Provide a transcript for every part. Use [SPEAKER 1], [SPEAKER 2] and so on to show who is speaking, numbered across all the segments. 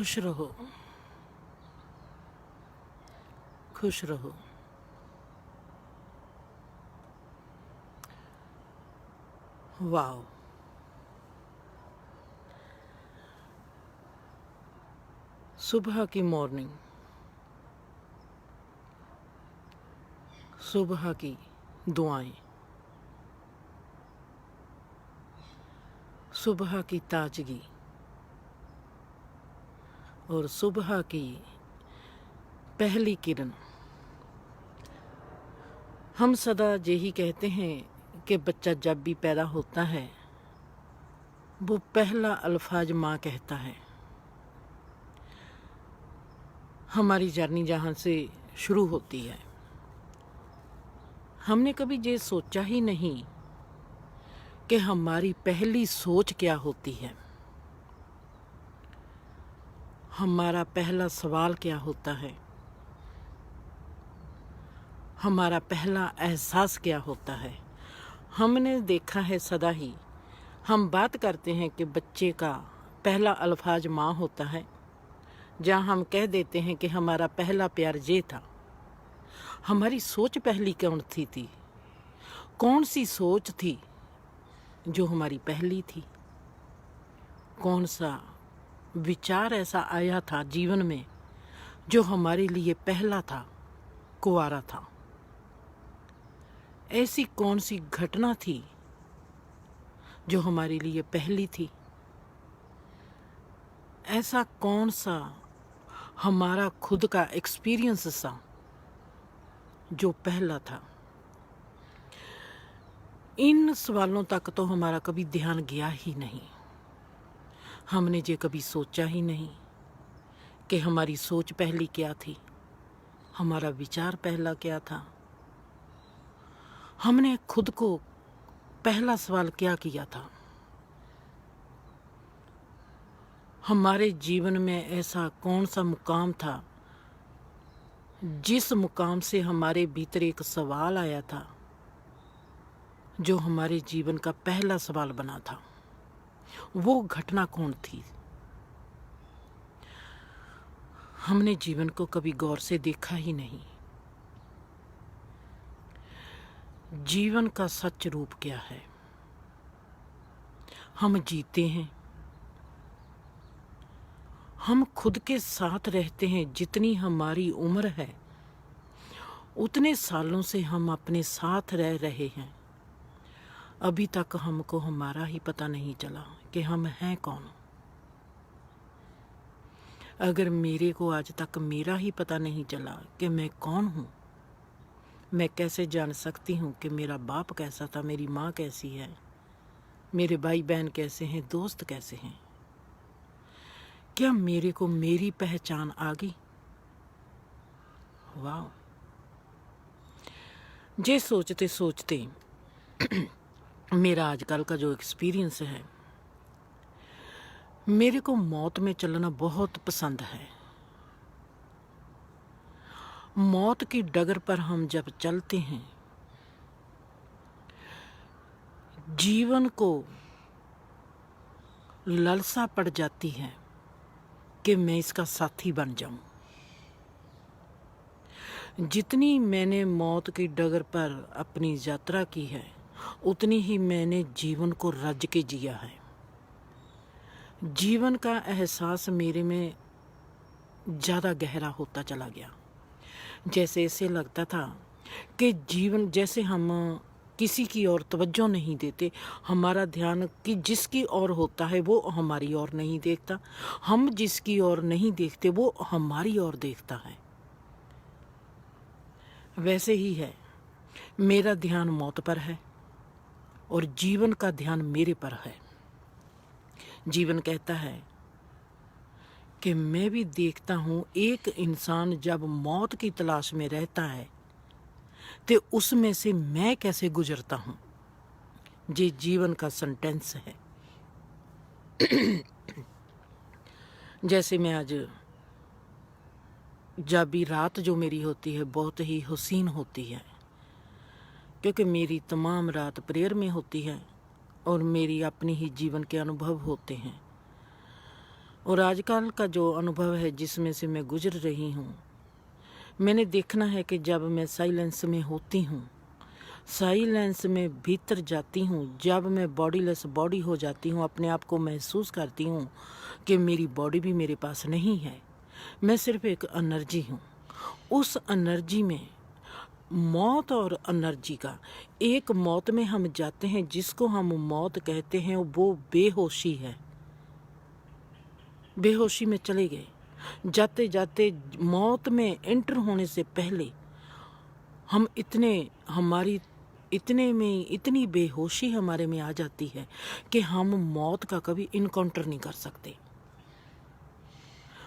[SPEAKER 1] खुश रहो, खुश रहो। वाओ, सुबह की मॉर्निंग, सुबह की दुआएं, सुबह की ताजगी और सुबह की पहली किरण। हम सदा यही कहते हैं कि बच्चा जब भी पैदा होता है वो पहला अल्फाज माँ कहता है। हमारी जर्नी जहाँ से शुरू होती है, हमने कभी ये सोचा ही नहीं कि हमारी पहली सोच क्या होती है, हमारा पहला सवाल क्या होता है, हमारा पहला एहसास क्या होता है। हमने देखा है सदा ही हम बात करते हैं कि बच्चे का पहला अल्फाज माँ होता है, जहाँ हम कह देते हैं कि हमारा पहला प्यार ये था। हमारी सोच पहली कौन सी थी? कौन सी सोच थी जो हमारी पहली थी? कौन सा विचार ऐसा आया था जीवन में जो हमारे लिए पहला था, कुंवारा था? ऐसी कौन सी घटना थी जो हमारे लिए पहली थी? ऐसा कौन सा हमारा खुद का एक्सपीरियंस सा जो पहला था? इन सवालों तक तो हमारा कभी ध्यान गया ही नहीं। हमने ये कभी सोचा ही नहीं कि हमारी सोच पहली क्या थी, हमारा विचार पहला क्या था। हमने खुद को पहला सवाल क्या किया था? हमारे जीवन में ऐसा कौन सा मुकाम था जिस मुकाम से हमारे भीतर एक सवाल आया था जो हमारे जीवन का पहला सवाल बना था? वो घटना कौन थी? हमने जीवन को कभी गौर से देखा ही नहीं। जीवन का सच रूप क्या है? हम जीते हैं, हम खुद के साथ रहते हैं। जितनी हमारी उम्र है उतने सालों से हम अपने साथ रह रहे हैं। अभी तक हमको हमारा ही पता नहीं चला कि हम हैं कौन। अगर मेरे को आज तक मेरा ही पता नहीं चला कि मैं कौन हूँ, मैं कैसे जान सकती हूँ कि मेरा बाप कैसा था, मेरी माँ कैसी है, मेरे भाई बहन कैसे हैं, दोस्त कैसे हैं? क्या मेरे को मेरी पहचान आ गई? वाह! ये सोचते सोचते मेरा आजकल का जो एक्सपीरियंस है, मेरे को मौत में चलना बहुत पसंद है। मौत की डगर पर हम जब चलते हैं, जीवन को लालसा पड़ जाती है कि मैं इसका साथी बन जाऊं। जितनी मैंने मौत की डगर पर अपनी यात्रा की है, उतनी ही मैंने जीवन को रज के जिया है। जीवन का एहसास मेरे में ज़्यादा गहरा होता चला गया। जैसे ऐसे लगता था कि जीवन, जैसे हम किसी की ओर तवज्जो नहीं देते, हमारा ध्यान कि जिसकी ओर होता है वो हमारी ओर नहीं देखता, हम जिसकी ओर नहीं देखते वो हमारी ओर देखता है। वैसे ही है, मेरा ध्यान मौत पर है और जीवन का ध्यान मेरे पर है। जीवन कहता है कि मैं भी देखता हूँ एक इंसान जब मौत की तलाश में रहता है तो उसमें से मैं कैसे गुजरता हूँ। ये जीवन का सेंटेंस है। जैसे मैं आज, जब भी रात जो मेरी होती है बहुत ही हसीन होती है, क्योंकि मेरी तमाम रात प्रेयर में होती है और मेरी अपनी ही जीवन के अनुभव होते हैं। और आजकल का जो अनुभव है जिसमें से मैं गुजर रही हूँ, मैंने देखना है कि जब मैं साइलेंस में होती हूँ, साइलेंस में भीतर जाती हूँ, जब मैं बॉडीलेस बॉडी हो जाती हूँ, अपने आप को महसूस करती हूँ कि मेरी बॉडी भी मेरे पास नहीं है, मैं सिर्फ एक एनर्जी हूँ। उस एनर्जी में मौत और एनर्जी का एक मौत में हम जाते हैं, जिसको हम मौत कहते हैं, वो बेहोशी है। बेहोशी में चले गए, जाते जाते मौत में एंटर होने से पहले हम इतनी बेहोशी हमारे में आ जाती है कि हम मौत का कभी इनकाउंटर नहीं कर सकते।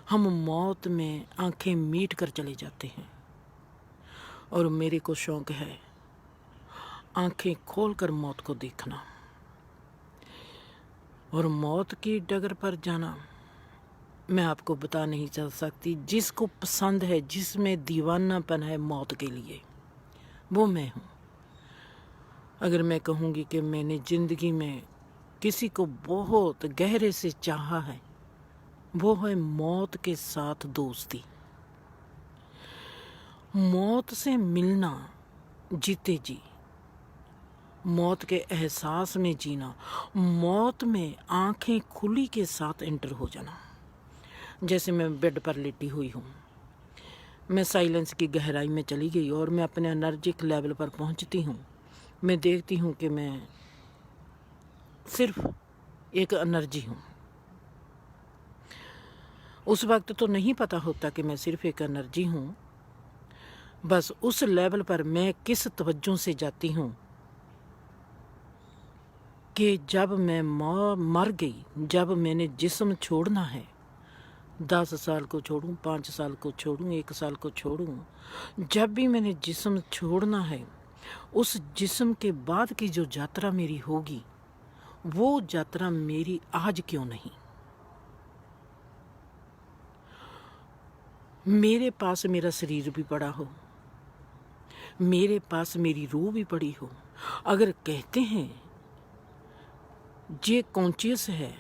[SPEAKER 1] हम मौत में आंखें मीट कर चले जाते हैं। और मेरे को शौक है आंखें खोलकर मौत को देखना और मौत की डगर पर जाना। मैं आपको बता नहीं चल सकती, जिसको पसंद है, जिसमें दीवानापन है मौत के लिए, वो मैं हूँ। अगर मैं कहूँगी कि मैंने ज़िंदगी में किसी को बहुत गहरे से चाहा है, वो है मौत के साथ दोस्ती। मौत से मिलना, जीते जी मौत के एहसास में जीना, मौत में आंखें खुली के साथ एंटर हो जाना। जैसे मैं बेड पर लेटी हुई हूँ, मैं साइलेंस की गहराई में चली गई और मैं अपने एनर्जिक लेवल पर पहुँचती हूँ। मैं देखती हूँ कि मैं सिर्फ एक एनर्जी हूँ। उस वक्त तो नहीं पता होता कि मैं सिर्फ एक एनर्जी हूँ। बस उस लेवल पर मैं किस तवज्जो से जाती हूँ कि जब मैं मर गई, जब मैंने जिस्म छोड़ना है, 10 साल को छोड़ूं, 5 साल को छोड़ूं, 1 साल को छोड़ूं, जब भी मैंने जिस्म छोड़ना है, उस जिस्म के बाद की जो यात्रा मेरी होगी, वो यात्रा मेरी आज क्यों नहीं? मेरे पास मेरा शरीर भी पड़ा हो, मेरे पास मेरी रूह भी पड़ी हो। अगर कहते हैं जे कॉन्शियस है,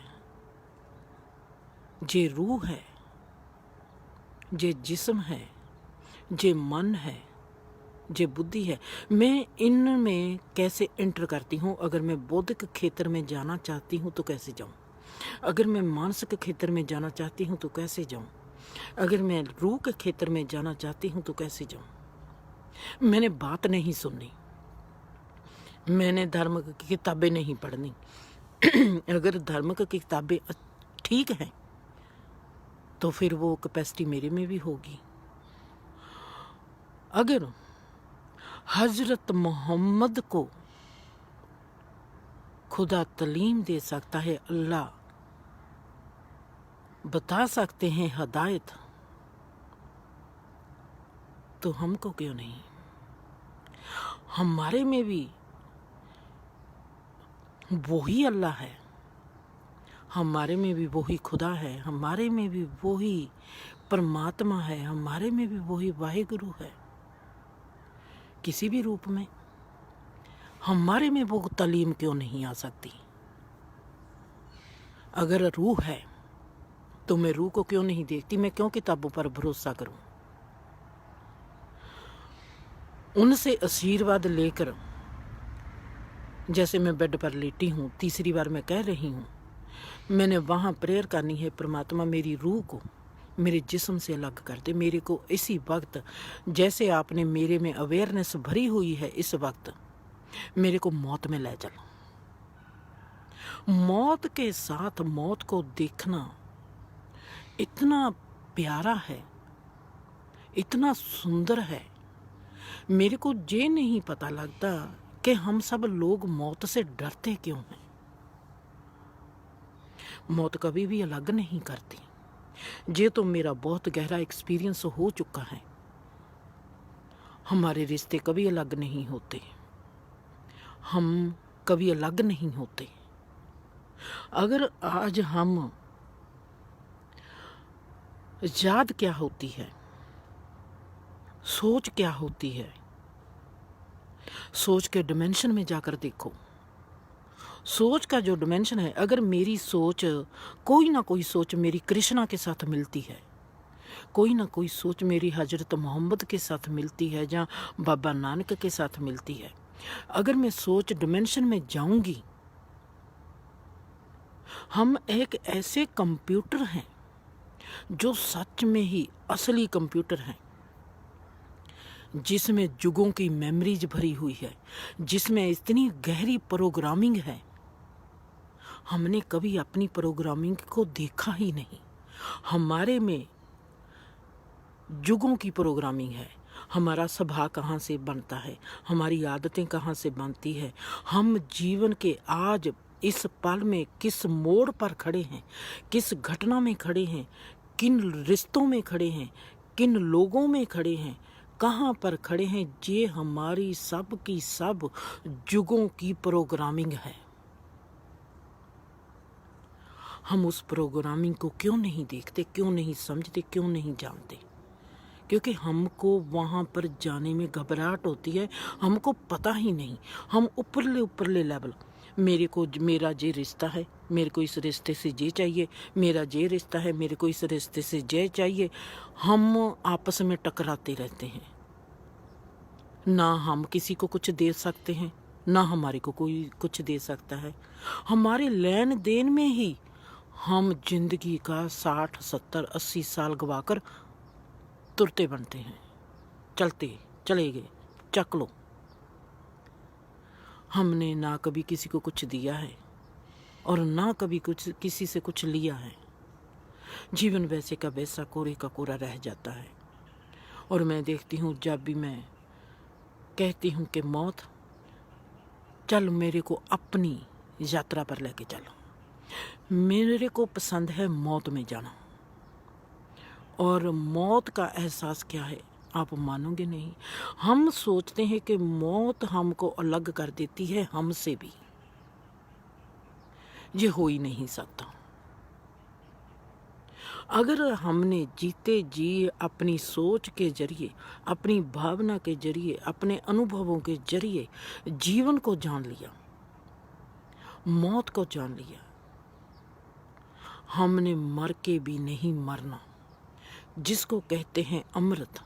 [SPEAKER 1] जे रूह है, जे जिस्म है, जे मन है, जे बुद्धि है, मैं इनमें कैसे एंटर करती हूँ? अगर मैं बौद्धिक क्षेत्र में जाना चाहती हूँ तो कैसे जाऊँ? अगर मैं मानसिक क्षेत्र में जाना चाहती हूँ तो कैसे जाऊँ? अगर मैं रूह के क्षेत्र में जाना चाहती हूँ तो कैसे जाऊँ? मैंने बात नहीं सुननी, मैंने धर्म की किताबें नहीं पढ़नी। अगर धर्म की किताबें ठीक हैं तो फिर वो कैपेसिटी मेरे में भी होगी। अगर हजरत मोहम्मद को खुदा तालीम दे सकता है, अल्लाह बता सकते हैं हदायत, तो हमको क्यों नहीं? हमारे में भी वही अल्लाह है, हमारे में भी वही खुदा है, हमारे में भी वही परमात्मा है, हमारे में भी वही वाहिगुरु है। किसी भी रूप में हमारे में वो तालीम क्यों नहीं आ सकती? अगर रूह है तो मैं रूह को क्यों नहीं देखती? मैं क्यों किताबों पर भरोसा करूं? उनसे आशीर्वाद लेकर, जैसे मैं बेड पर लेटी हूँ, तीसरी बार मैं कह रही हूँ, मैंने वहाँ प्रेयर करनी है, परमात्मा मेरी रूह को मेरे जिस्म से अलग कर दे। मेरे को इसी वक्त, जैसे आपने मेरे में अवेयरनेस भरी हुई है, इस वक्त मेरे को मौत में ले चलो। मौत के साथ मौत को देखना इतना प्यारा है, इतना सुंदर है। मेरे को ये नहीं पता लगता कि हम सब लोग मौत से डरते क्यों हैं। मौत कभी भी अलग नहीं करती। ये तो मेरा बहुत गहरा एक्सपीरियंस हो चुका है। हमारे रिश्ते कभी अलग नहीं होते, हम कभी अलग नहीं होते। अगर आज हम याद क्या होती है, सोच क्या होती है, सोच के डिमेंशन में जाकर देखो। सोच का जो डिमेंशन है, अगर मेरी सोच, कोई ना कोई सोच मेरी कृष्णा के साथ मिलती है, कोई ना कोई सोच मेरी हजरत मोहम्मद के साथ मिलती है, या बाबा नानक के साथ मिलती है, अगर मैं सोच डिमेंशन में जाऊंगी, हम एक ऐसे कंप्यूटर हैं जो सच में ही असली कंप्यूटर हैं, जिसमें युगों की मेमोरीज भरी हुई है, जिसमें इतनी गहरी प्रोग्रामिंग है। हमने कभी अपनी प्रोग्रामिंग को देखा ही नहीं। हमारे में युगों की प्रोग्रामिंग है। हमारा स्वभाव कहाँ से बनता है, हमारी आदतें कहाँ से बनती है, हम जीवन के आज इस पल में किस मोड़ पर खड़े हैं, किस घटना में खड़े हैं, किन रिश्तों में खड़े हैं, किन लोगों में खड़े हैं, कहाँ पर खड़े हैं, ये हमारी सब की सब युगों की प्रोग्रामिंग है। हम उस प्रोग्रामिंग को क्यों नहीं देखते, क्यों नहीं समझते, क्यों नहीं जानते? क्योंकि हमको वहाँ पर जाने में घबराहट होती है, हमको पता ही नहीं। हम ऊपरले लेवल, मेरा ये रिश्ता है, मेरे को इस रिश्ते से ये चाहिए, मेरा ये रिश्ता है, मेरे को इस रिश्ते से ये चाहिए, हम आपस में टकराते रहते हैं। ना हम किसी को कुछ दे सकते हैं, ना हमारे को कोई कुछ दे सकता है। हमारे लेन देन में ही हम जिंदगी का 60, 70, 80 साल गवाकर तुरते बनते हैं, चले गए, चक लो। हमने ना कभी किसी को कुछ दिया है और ना कभी किसी से कुछ लिया है। जीवन वैसे का वैसा, कोरे का कोरा रह जाता है। और मैं देखती हूँ, जब भी मैं कहती हूँ कि मौत, चल मेरे को अपनी यात्रा पर लेके चलो। मेरे को पसंद है मौत में जाना। और मौत का एहसास क्या है, आप मानोगे नहीं। हम सोचते हैं कि मौत हमको अलग कर देती है हमसे भी। ये हो ही नहीं सकता। अगर हमने जीते जी अपनी सोच के जरिए, अपनी भावना के जरिए, अपने अनुभवों के जरिए जीवन को जान लिया, मौत को जान लिया, हमने मर के भी नहीं मरना, जिसको कहते हैं अमृत।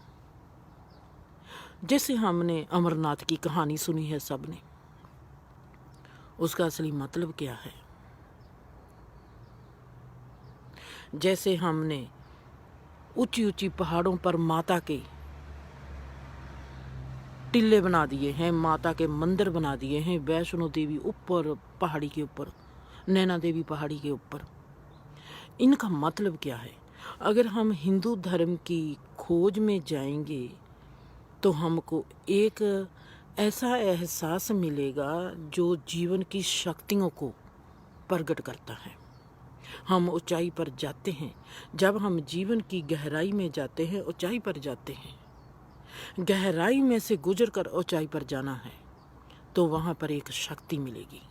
[SPEAKER 1] जैसे हमने अमरनाथ की कहानी सुनी है सबने, उसका असली मतलब क्या है? जैसे हमने ऊंची ऊंची पहाड़ों पर माता के टिल्ले बना दिए हैं, माता के मंदिर बना दिए हैं, वैष्णो देवी ऊपर पहाड़ी के ऊपर, नैना देवी पहाड़ी के ऊपर, इनका मतलब क्या है? अगर हम हिंदू धर्म की खोज में जाएंगे तो हमको एक ऐसा एहसास मिलेगा जो जीवन की शक्तियों को प्रकट करता है। हम ऊंचाई पर जाते हैं, जब हम जीवन की गहराई में जाते हैं, ऊंचाई पर जाते हैं, गहराई में से गुजर कर ऊंचाई पर जाना है, तो वहां पर एक शक्ति मिलेगी।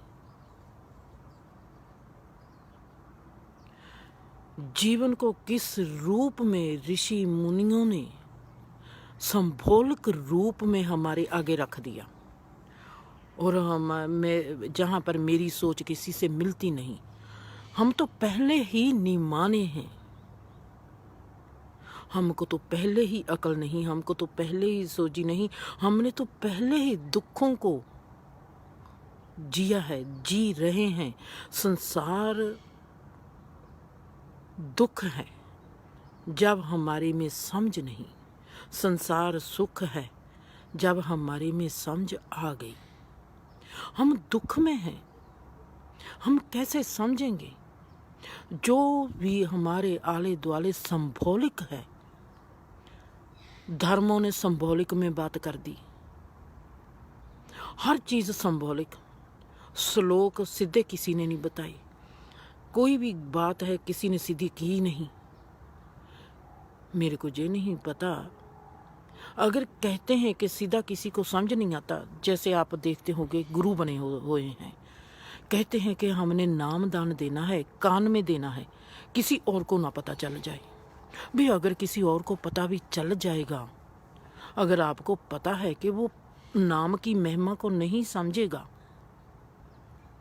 [SPEAKER 1] जीवन को किस रूप में ऋषि मुनियों ने संभोलिक रूप में हमारे आगे रख दिया। और मैं जहाँ पर मेरी सोच किसी से मिलती नहीं, हम तो पहले ही निमाने हैं। हमको तो पहले ही अकल नहीं, हमको तो पहले ही सोची नहीं, हमने तो पहले ही दुखों को जिया है, जी रहे हैं। संसार दुख है जब हमारे में समझ नहीं, संसार सुख है जब हमारे में समझ आ गई। हम दुख में हैं, हम कैसे समझेंगे? जो भी हमारे आले दुआले संभौलिक है, धर्मों ने संभौलिक में बात कर दी, हर चीज संभौलिक। श्लोक सीधे किसी ने नहीं बताई, कोई भी बात है किसी ने सीधी की ही नहीं। मेरे को ये नहीं पता, अगर कहते हैं कि सीधा किसी को समझ नहीं आता, जैसे आप देखते होंगे गुरु बने हुए हैं, कहते हैं कि हमने नाम दान देना है, कान में देना है, किसी और को ना पता चल जाए। भी अगर किसी और को पता भी चल जाएगा, अगर आपको पता है कि वो नाम की महिमा को नहीं समझेगा,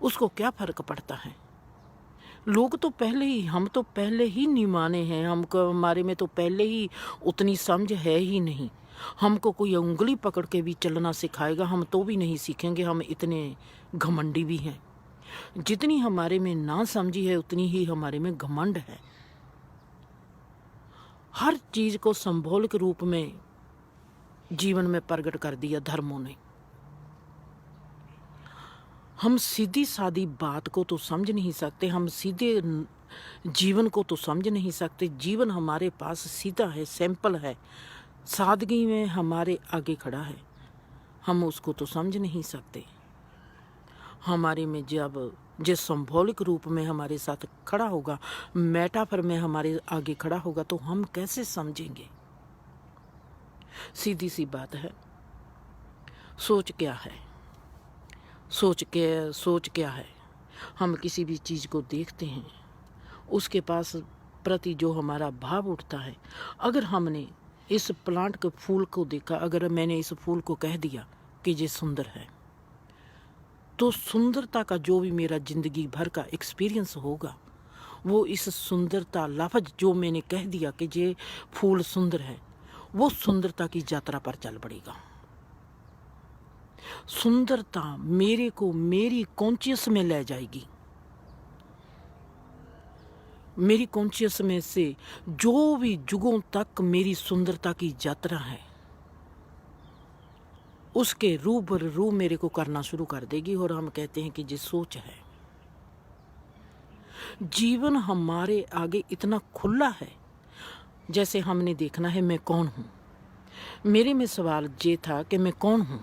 [SPEAKER 1] उसको क्या फर्क पड़ता है। लोग तो पहले ही, हम तो पहले ही निमाने हैं, हमको हमारे में तो पहले ही उतनी समझ है ही नहीं। हमको कोई उंगली पकड़ के भी चलना सिखाएगा हम तो भी नहीं सीखेंगे, हम इतने घमंडी भी हैं। जितनी हमारे में ना समझी है उतनी ही हमारे में घमंड है। हर चीज को संभौलिक रूप में जीवन में प्रकट कर दिया धर्मों ने। हम सीधी सादी बात को तो समझ नहीं सकते, हम सीधे जीवन को तो समझ नहीं सकते। जीवन हमारे पास सीधा है, सिंपल है, सादगी में हमारे आगे खड़ा है, हम उसको तो समझ नहीं सकते। हमारे में जब जिस संभौलिक रूप में हमारे साथ खड़ा होगा, मेटाफर में हमारे आगे खड़ा होगा, तो हम कैसे समझेंगे। सीधी सी बात है। सोच क्या है, सोच क्या है। हम किसी भी चीज़ को देखते हैं, उसके पास प्रति जो हमारा भाव उठता है। अगर हमने इस प्लांट के फूल को देखा, अगर मैंने इस फूल को कह दिया कि ये सुंदर है, तो सुंदरता का जो भी मेरा जिंदगी भर का एक्सपीरियंस होगा, वो इस सुंदरता लफ्ज जो मैंने कह दिया कि ये फूल सुंदर है, वो सुंदरता की यात्रा पर चल पड़ेगा। सुंदरता मेरे को मेरी कॉन्शियस में ले जाएगी। मेरी कॉन्शियस में से जो भी जुगों तक मेरी सुंदरता की यात्रा है, उसके रूबरू मेरे को करना शुरू कर देगी। और हम कहते हैं कि ये सोच है। जीवन हमारे आगे इतना खुला है, जैसे हमने देखना है मैं कौन हूं। मेरे में सवाल ये था कि मैं कौन हूं।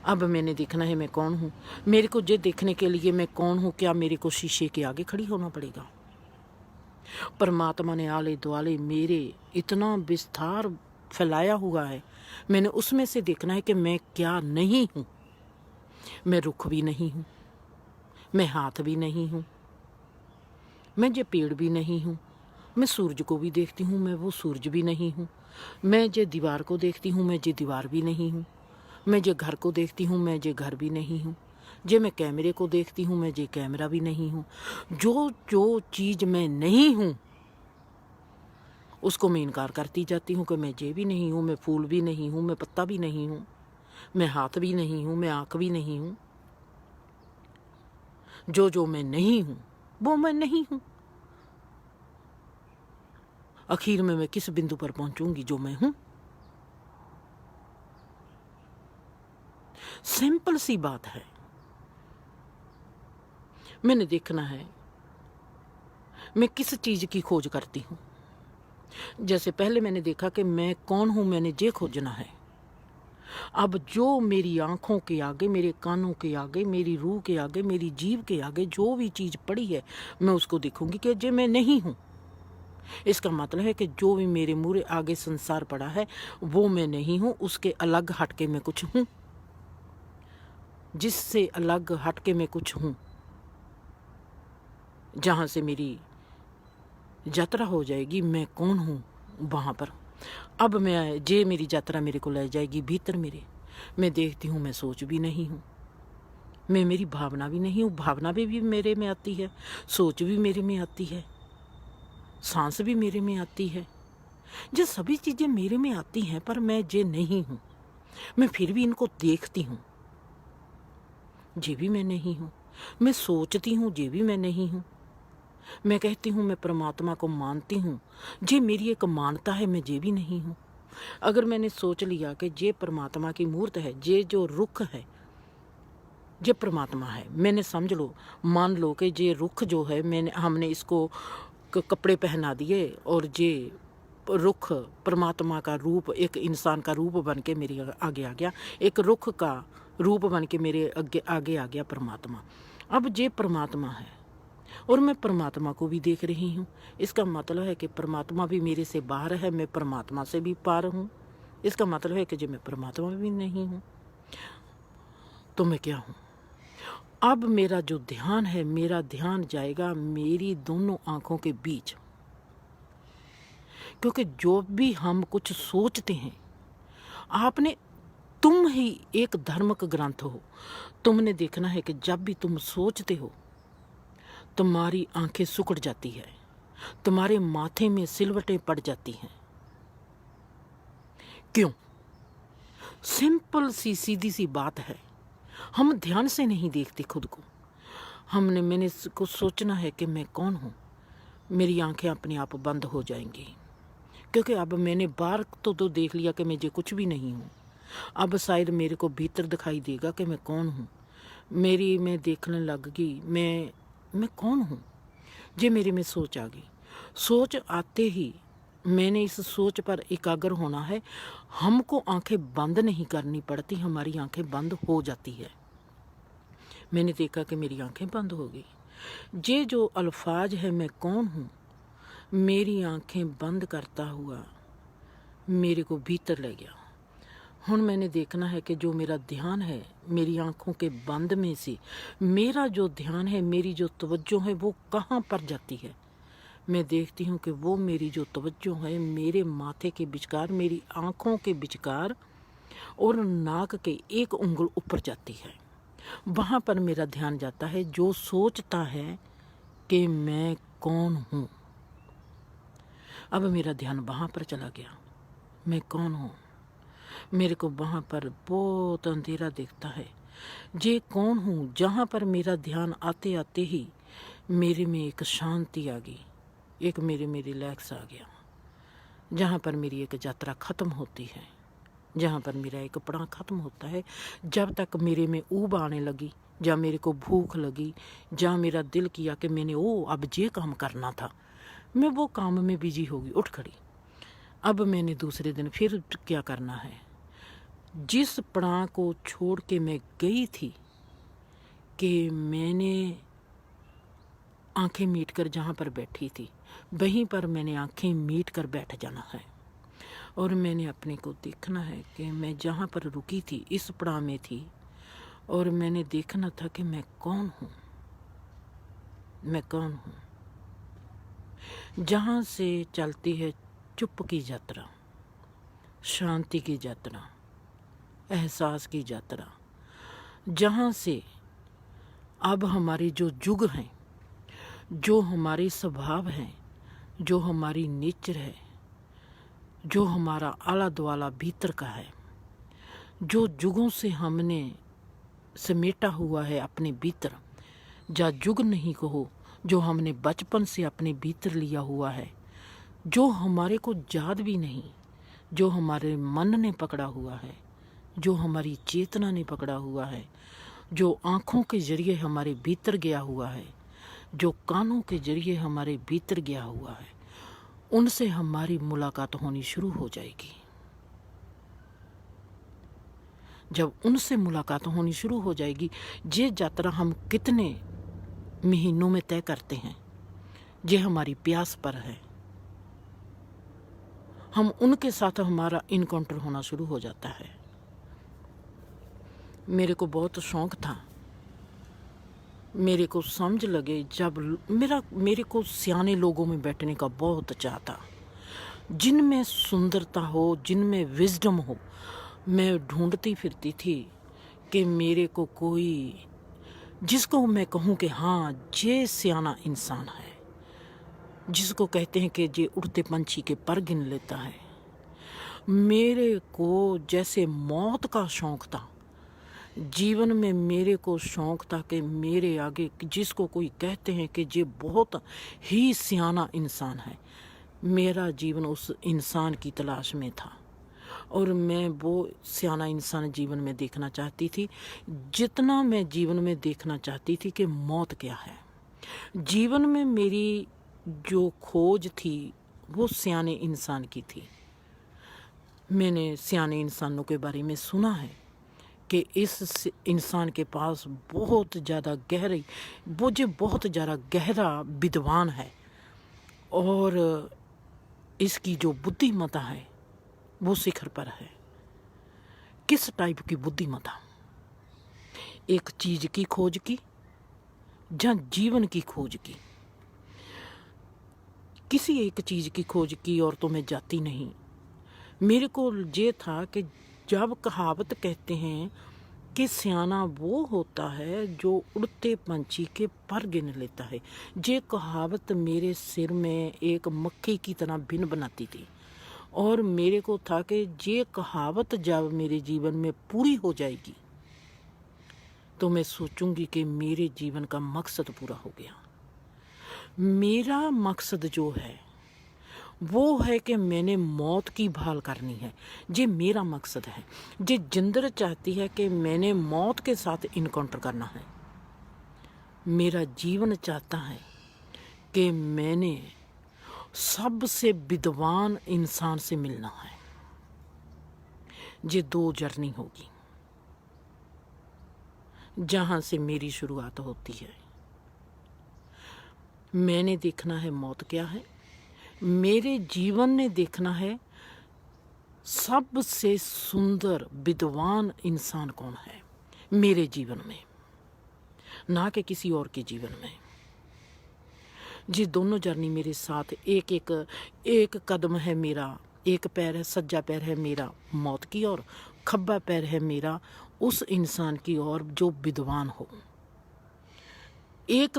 [SPEAKER 1] अब मैंने देखना है मैं कौन हूं। मेरे को ये देखने के लिए मैं कौन हूं, क्या मेरे को शीशे के आगे खड़ी होना पड़ेगा। परमात्मा ने आले दुआले मेरे इतना विस्तार फैलाया हुआ है, मैंने उसमें से देखना है कि मैं क्या नहीं हूं। मैं रुख भी नहीं हूं, मैं हाथ भी नहीं हूं, मैं ये पेड़ भी नहीं हूं, मैं सूरज को भी देखती हूं, मैं वो सूरज भी नहीं हूं, मैं ये दीवार को देखती हूं, मैं ये दीवार भी नहीं हूं, मैं जे घर को देखती हूँ, मैं जे घर भी नहीं हूँ, जे मैं कैमरे को देखती हूँ, मैं जे कैमरा भी नहीं हूँ। जो जो चीज़ मैं नहीं हूँ उसको मैं इनकार करती जाती हूँ कि मैं जे भी नहीं हूँ, मैं फूल भी नहीं हूँ, मैं पत्ता भी नहीं हूँ, मैं हाथ भी नहीं हूँ, मैं आँख भी नहीं हूँ। जो जो मैं नहीं हूँ वो मैं नहीं हूँ। आखिर में मैं किस बिंदु पर पहुंचूंगी जो मैं हूँ। सिंपल सी बात है। मैंने देखना है मैं किस चीज की खोज करती हूँ। जैसे पहले मैंने देखा कि मैं कौन हूं, मैंने ये खोजना है। अब जो मेरी आंखों के आगे, मेरे कानों के आगे, मेरी रूह के आगे, मेरी जीभ के आगे जो भी चीज पड़ी है, मैं उसको देखूंगी कि जे मैं नहीं हूं। इसका मतलब है कि जो भी मेरे मुंह आगे संसार पड़ा है वो मैं नहीं हूं, उसके अलग हटके मैं कुछ हूं। जिससे अलग हटके मैं कुछ हूं, जहां से मेरी यात्रा हो जाएगी मैं कौन हूं वहां पर। अब मैं जे मेरी यात्रा मेरे को ले जाएगी भीतर मेरे। मैं देखती हूँ मैं सोच भी नहीं हूँ, मैं मेरी भावना भी नहीं हूँ। भावना भी मेरे में आती है, सोच भी मेरे में आती है, सांस भी मेरे में आती है। ये सभी चीज़ें मेरे में आती हैं, पर मैं जे नहीं हूँ। मैं फिर भी इनको देखती हूँ, ये भी मैं नहीं हूँ। मैं सोचती हूँ, ये भी मैं नहीं हूँ। मैं कहती हूँ मैं परमात्मा को मानती हूँ, ये मेरी एक मानता है, मैं ये भी नहीं हूँ। अगर मैंने सोच लिया कि ये परमात्मा की मूर्त है, ये जो रुख है ये परमात्मा है, मैंने समझ लो, मान लो कि ये रुख जो है, हमने इसको कपड़े पहना दिए और ये रुख परमात्मा का रूप, एक इंसान का रूप बन के मेरे आगे आ गया, एक रुख का रूप बन के मेरे आगे आ गया परमात्मा। अब ये परमात्मा है और मैं परमात्मा को भी देख रही हूँ। इसका मतलब है कि परमात्मा भी मेरे से बाहर है, मैं परमात्मा से भी पार हूँ। इसका मतलब है कि जो मैं परमात्मा भी नहीं हूँ, तो मैं क्या हूँ। अब मेरा जो ध्यान है, मेरा ध्यान जाएगा मेरी दोनों आंखों के बीच, क्योंकि जो भी हम कुछ सोचते हैं, आपने तुम ही एक धार्मिक ग्रंथ हो। तुमने देखना है कि जब भी तुम सोचते हो तुम्हारी आंखें सिकुड़ जाती है, तुम्हारे माथे में सिलवटें पड़ जाती हैं। क्यों? सिंपल सी सीधी सी बात है, हम ध्यान से नहीं देखते खुद को। मैंने को सोचना है कि मैं कौन हूँ, मेरी आंखें अपने आप बंद हो जाएंगी, क्योंकि अब मैंने बाहर तो देख लिया कि मैं जो कुछ भी नहीं हूँ। अब शायद मेरे को भीतर दिखाई देगा कि मैं कौन हूँ। मैं देखने लग गई मैं कौन हूँ। जे मेरे में सोच आ गई। सोच आते ही मैंने इस सोच पर एकाग्र होना है। हमको आंखें बंद नहीं करनी पड़ती, हमारी आंखें बंद हो जाती है। मैंने देखा कि मेरी आंखें बंद हो गई। ये जो अल्फाज है मैं कौन हूँ, मेरी आंखें बंद करता हुआ मेरे को भीतर ले गया। हुण मैंने देखना है कि जो मेरा ध्यान है, मेरी आंखों के बंद में से मेरा जो ध्यान है, मेरी जो तवज्जो है वो कहाँ पर जाती है। मैं देखती हूँ कि वो मेरी जो तवज्जो है मेरे माथे के विचकार, मेरी आंखों के विचकार और नाक के एक उंगल ऊपर जाती है। वहाँ पर मेरा ध्यान जाता है। जो सोचता है कि मैं कौन हूँ, अब मेरा ध्यान वहाँ पर चला गया। मैं कौन हूँ, मेरे को वहाँ पर बहुत अंधेरा दिखता है। ये कौन हूँ, जहाँ पर मेरा ध्यान आते आते ही मेरे में एक शांति आ गई, एक मेरे में रिलैक्स आ गया। जहाँ पर मेरी एक यात्रा ख़त्म होती है, जहाँ पर मेरा एक पड़ाव ख़त्म होता है। जब तक मेरे में ऊब आने लगी, जहाँ मेरे को भूख लगी, जहाँ मेरा दिल किया कि मैंने अब ये काम करना था, मैं वो काम में बिजी होगी, उठ खड़ी। अब मैंने दूसरे दिन फिर क्या करना है। जिस पड़ाव को छोड़ के मैं गई थी कि मैंने आंखें मीट कर जहाँ पर बैठी थी, वहीं पर मैंने आंखें मीट कर बैठ जाना है। और मैंने अपने को देखना है कि मैं जहाँ पर रुकी थी इस पड़ाव में थी, और मैंने देखना था कि मैं कौन हूँ, मैं कौन हूँ। जहाँ से चलती है चुप की यात्रा, शांति की यात्रा, एहसास की यात्रा, जहाँ से अब हमारे जो युग हैं, जो हमारे स्वभाव हैं, जो हमारी नेचर है, जो हमारा आला दुआला भीतर का है, जो युगों से हमने समेटा हुआ है अपने भीतर, या युग नहीं कहो, जो हमने बचपन से अपने भीतर लिया हुआ है, जो हमारे को याद भी नहीं, जो हमारे मन ने पकड़ा हुआ है, जो हमारी चेतना ने पकड़ा हुआ है, जो आँखों के जरिए हमारे भीतर गया हुआ है, जो कानों के जरिए हमारे भीतर गया हुआ है, उनसे हमारी मुलाकात होनी शुरू हो जाएगी। जब उनसे मुलाकात होनी शुरू हो जाएगी, ये यात्रा हम कितने महीनों में तय करते हैं, ये हमारी प्यास पर है। हम उनके साथ हमारा इनकाउंटर होना शुरू हो जाता है। मेरे को बहुत शौक था, मेरे को समझ लगे जब मेरे को सियाने लोगों में बैठने का बहुत चाह था, जिनमें सुंदरता हो, जिनमें विजडम हो। मैं ढूंढती फिरती थी कि मेरे को कोई जिसको मैं कहूँ कि हाँ ये सियाना इंसान है, जिसको कहते हैं कि ये उड़ते पंछी के पर गिन लेता है। मेरे को जैसे मौत का शौक था जीवन में, मेरे को शौक था कि मेरे आगे जिसको कोई कहते हैं कि ये बहुत ही सियाना इंसान है, मेरा जीवन उस इंसान की तलाश में था। और मैं वो सियाना इंसान जीवन में देखना चाहती थी, जितना मैं जीवन में देखना चाहती थी कि मौत क्या है। जीवन में मेरी जो खोज थी वो सियाने इंसान की थी। मैंने सियाने इंसानों के बारे में सुना है कि इस इंसान के पास बहुत ज़्यादा गहरी, वो जो बहुत ज़्यादा गहरा विद्वान है, और इसकी जो बुद्धिमत्ता है वो शिखर पर है। किस टाइप की बुद्धिमत्ता? एक चीज़ की खोज की या जीवन की खोज की? किसी एक चीज़ की खोज की और तो मैं जाती नहीं। मेरे को ये था कि जब कहावत कहते हैं कि सियाना वो होता है जो उड़ते पंछी के पर गिन लेता है, ये कहावत मेरे सिर में एक मक्खी की तरह भिन बनाती थी। और मेरे को था कि ये कहावत जब मेरे जीवन में पूरी हो जाएगी तो मैं सोचूंगी कि मेरे जीवन का मकसद पूरा हो गया। मेरा मकसद जो है वो है कि मैंने मौत की भाल करनी है। ये मेरा मकसद है। ये जिंदर चाहती है कि मैंने मौत के साथ इनकाउंटर करना है। मेरा जीवन चाहता है कि मैंने सबसे विद्वान इंसान से मिलना है। ये 2 जर्नी होगी जहां से मेरी शुरुआत होती है। मैंने देखना है मौत क्या है, मेरे जीवन ने देखना है सबसे सुंदर विद्वान इंसान कौन है मेरे जीवन में, ना कि किसी और के जीवन में। जी दोनों जर्नी मेरे साथ एक कदम है मेरा, एक पैर है, सज्जा पैर है मेरा मौत की ओर, खब्बा पैर है मेरा उस इंसान की ओर जो विद्वान हो। एक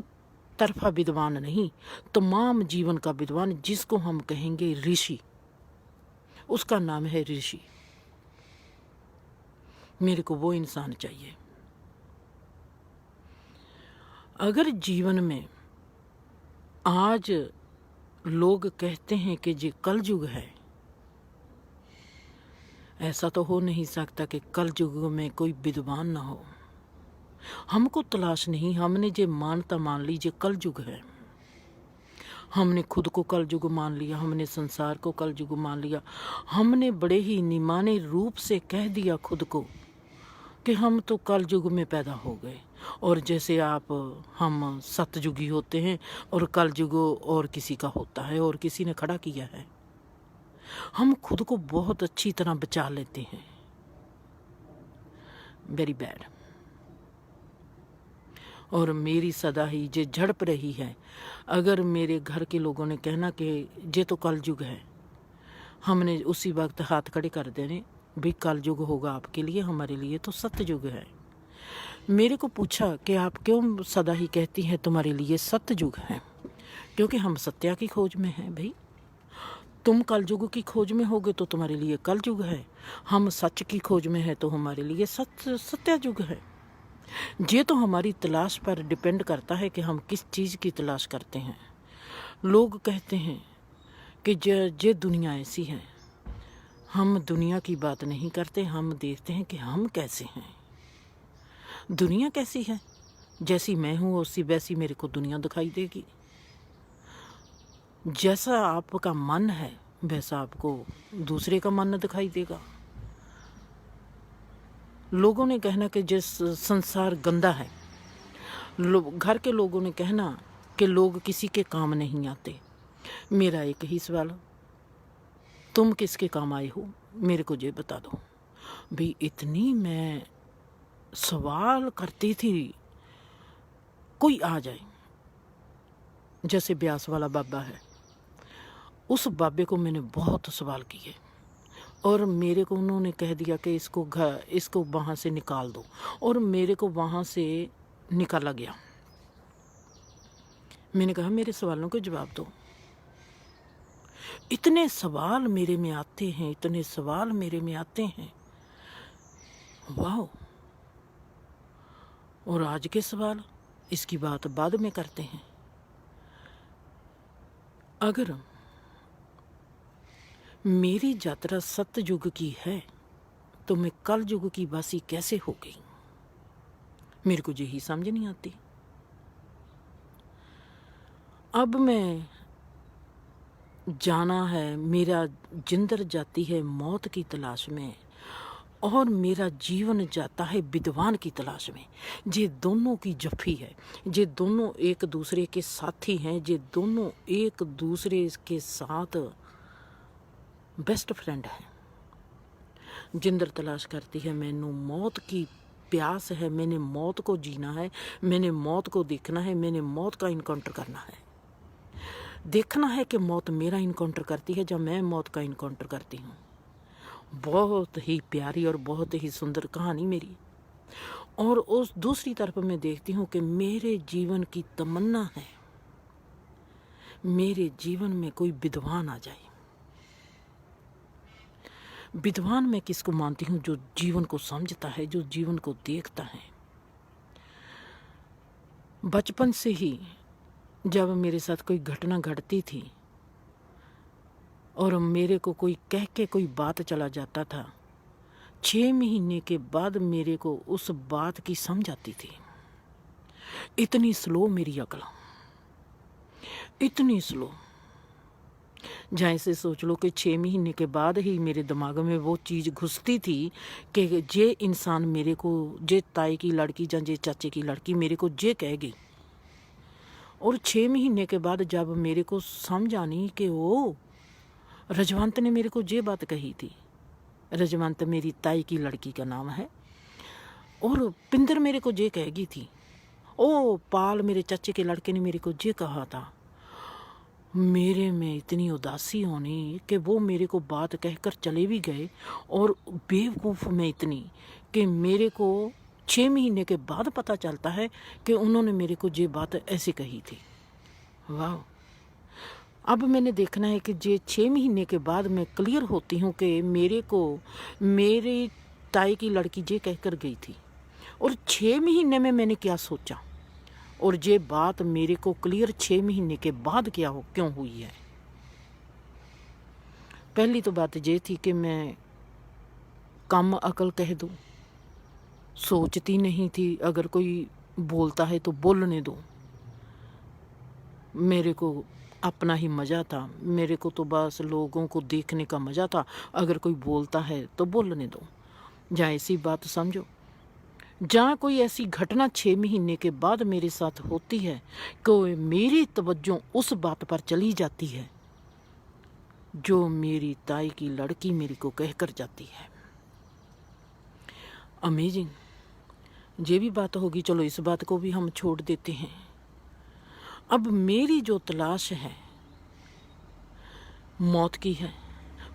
[SPEAKER 1] तरफा विद्वान नहीं, तमाम जीवन का विद्वान, जिसको हम कहेंगे ऋषि। उसका नाम है ऋषि। मेरे को वो इंसान चाहिए। अगर जीवन में आज लोग कहते हैं कि ये कलयुग है, ऐसा तो हो नहीं सकता कि कलयुग में कोई विद्वान ना हो। हमको तलाश नहीं, हमने जे मानता मान ली जे कलयुग है। हमने खुद को कलयुग मान लिया, हमने संसार को कलयुग मान लिया, हमने बड़े ही निमाने रूप से कह दिया खुद को कि हम तो कलयुग में पैदा हो गए। और जैसे हम सतयुगी होते हैं और कलयुग और किसी का होता है और किसी ने खड़ा किया है। हम खुद को बहुत अच्छी तरह बचा लेते हैं। Very bad. और मेरी सदा ही जे झड़प रही है। अगर मेरे घर के लोगों ने कहना कि ये तो कलयुग है, हमने उसी वक्त हाथ खड़े कर देने, भी कलयुग होगा आपके लिए, हमारे लिए तो सतयुग है। मेरे को पूछा कि आप क्यों सदा ही कहती हैं तुम्हारे लिए सतयुग है? क्योंकि हम सत्या की खोज में हैं भाई। तुम कलयुग की खोज में होगे तो तुम्हारे लिए कलयुग है, हम सच की खोज में है तो हमारे लिए सत्यायुग है। ये तो हमारी तलाश पर डिपेंड करता है कि हम किस चीज़ की तलाश करते हैं। लोग कहते हैं कि ये दुनिया ऐसी है। हम दुनिया की बात नहीं करते, हम देखते हैं कि हम कैसे हैं। दुनिया कैसी है? जैसी मैं हूँ उसी वैसी मेरे को दुनिया दिखाई देगी। जैसा आपका मन है वैसा आपको दूसरे का मन दिखाई देगा। लोगों ने कहना कि जिस संसार गंदा है, घर के लोगों ने कहना कि लोग किसी के काम नहीं आते। मेरा एक ही सवाल, तुम किसके काम आए हो? मेरे को ये बता दो। भी इतनी मैं सवाल करती थी, कोई आ जाए। जैसे ब्यास वाला बाबा है, उस बाबे को मैंने बहुत सवाल किए और मेरे को उन्होंने कह दिया कि इसको वहाँ से निकाल दो, और मेरे को वहाँ से निकाला गया। मैंने कहा मेरे सवालों के जवाब दो। इतने सवाल मेरे में आते हैं, इतने सवाल मेरे में आते हैं, वाह। और आज के सवाल, इसकी बात बाद में करते हैं। अगर मेरी यात्रा सतयुग की है तो मैं कलयुग की वासी कैसे हो गई? मेरे को यही समझ नहीं आती। अब मैं जाना है, मेरा जिंदर जाती है मौत की तलाश में और मेरा जीवन जाता है विद्वान की तलाश में। ये दोनों की जफ्फी है, ये दोनों एक दूसरे के साथी हैं, ये दोनों एक दूसरे के साथ बेस्ट फ्रेंड है। जिंदर तलाश करती है, मैनू मौत की प्यास है, मैंने मौत को जीना है, मैंने मौत को देखना है, मैंने मौत का इनकाउंटर करना है। देखना है कि मौत मेरा इनकाउंटर करती है जब मैं मौत का इनकाउंटर करती हूँ। बहुत ही प्यारी और बहुत ही सुंदर कहानी मेरी। और उस दूसरी तरफ मैं देखती हूँ कि मेरे जीवन की तमन्ना है मेरे जीवन में कोई विद्वान आ जाए। विद्वान मैं किसको मानती हूँ? जो जीवन को समझता है, जो जीवन को देखता है। बचपन से ही जब मेरे साथ कोई घटना घटती थी और मेरे को कोई कह के कोई बात चला जाता था, 6 महीने के बाद मेरे को उस बात की समझ आती थी। इतनी स्लो मेरी अकल, इतनी स्लो। जैसे सोच लो कि 6 महीने के बाद ही मेरे दिमाग में वो चीज़ घुसती थी कि जे इंसान मेरे को, जे ताई की लड़की या जे चाचे की लड़की मेरे को जे कहेगी। और 6 महीने के बाद जब मेरे को समझ आनी कि वो रजवंत ने मेरे को जे बात कही थी। रजवंत मेरी ताई की लड़की का नाम है। और पिंदर मेरे को जे कहेगी थी। ओ पाल मेरे चाचे के लड़के ने मेरे को जे कहा था। मेरे में इतनी उदासी होनी कि वो मेरे को बात कहकर चले भी गए। और बेवकूफ़ में इतनी कि मेरे को 6 महीने के बाद पता चलता है कि उन्होंने मेरे को ये बात ऐसी कही थी। वाह! अब मैंने देखना है कि जे 6 महीने के बाद मैं क्लियर होती हूँ कि मेरे को मेरी ताई की लड़की जे कहकर गई थी। और 6 महीने में मैंने क्या सोचा और ये बात मेरे को क्लियर 6 महीने के बाद क्यों हुई है। पहली तो बात ये थी कि मैं कम अकल कह दूँ, सोचती नहीं थी। अगर कोई बोलता है तो बोलने दो। मेरे को अपना ही मज़ा था। मेरे को तो बस लोगों को देखने का मज़ा था। अगर कोई बोलता है तो बोलने दो। या ऐसी बात समझो, जहाँ कोई ऐसी घटना 6 महीने के बाद मेरे साथ होती है कि मेरी तवज्जो उस बात पर चली जाती है जो मेरी ताई की लड़की मेरे को कहकर जाती है। अमेजिंग। ये भी बात होगी, चलो इस बात को भी हम छोड़ देते हैं। अब मेरी जो तलाश है मौत की है।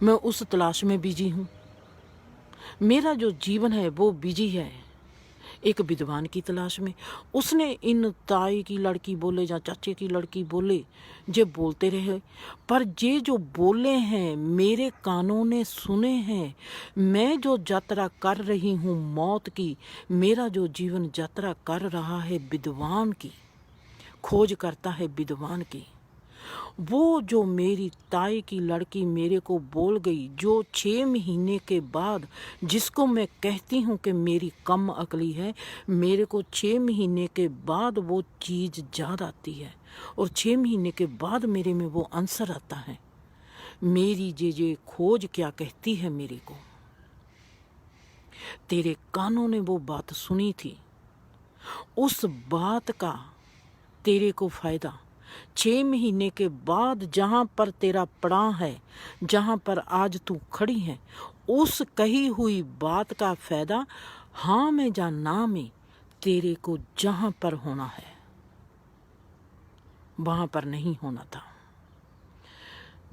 [SPEAKER 1] मैं उस तलाश में बिजी हूँ। मेरा जो जीवन है वो बिजी है एक विद्वान की तलाश में। उसने इन ताई की लड़की बोले या चाचे की लड़की बोले, जे बोलते रहे, पर जे जो बोले हैं मेरे कानों ने सुने हैं। मैं जो यात्रा कर रही हूँ मौत की, मेरा जो जीवन यात्रा कर रहा है विद्वान की, खोज करता है विद्वान की। वो जो मेरी ताई की लड़की मेरे को बोल गई, जो 6 महीने के बाद, जिसको मैं कहती हूँ कि मेरी कम अकली है, मेरे को 6 महीने के बाद वो चीज़ याद आती है। और 6 महीने के बाद मेरे में वो आंसर आता है। मेरी जे खोज क्या कहती है मेरे को। तेरे कानों ने वो बात सुनी थी, उस बात का तेरे को फ़ायदा 6 महीने के बाद जहाँ पर तेरा पड़ा है, जहाँ पर आज तू खड़ी है, उस कही हुई बात का फ़ायदा हाँ में या ना में तेरे को जहाँ पर होना है वहाँ पर नहीं होना था।